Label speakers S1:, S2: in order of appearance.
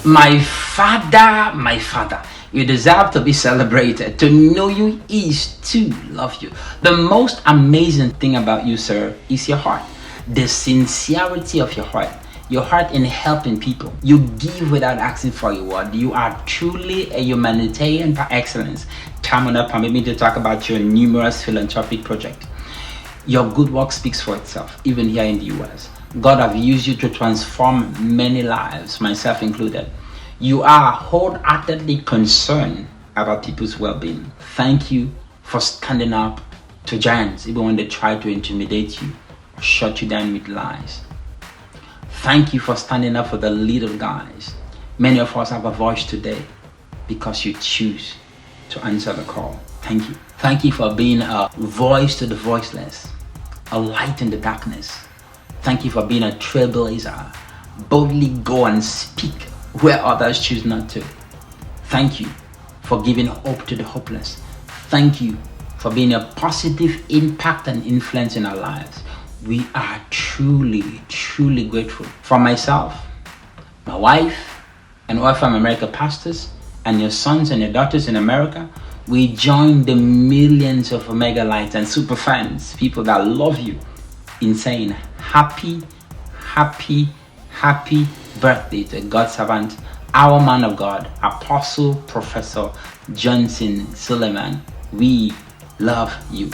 S1: My father, you deserve to be celebrated. To know you is to love you. The most amazing thing about you, sir, is your heart. The sincerity of your heart in helping people. You give without asking for a reward. You are truly a humanitarian par excellence. Time will not permit me to talk about your numerous philanthropic projects. Your good work speaks for itself, even here in the US. God have used you to transform many lives, myself included. You are wholeheartedly concerned about people's well-being. Thank you for standing up to giants, even when they try to intimidate you or shut you down with lies. Thank you for standing up for the little guys. Many of us have a voice today because you choose to answer the call. Thank you. Thank you for being a voice to the voiceless, a light in the darkness. Thank you for being a trailblazer. Boldly go and speak where others choose not to. Thank you for giving hope to the hopeless. Thank you for being a positive impact and influence in our lives. We are truly, truly grateful. For myself, my wife, and all from America pastors, and your sons and your daughters in America, we join the millions of Omega Lights and super fans, people that love you, in saying happy, happy, happy birthday to God's servant, our man of God, Apostle Professor Johnson Suleman. We love you.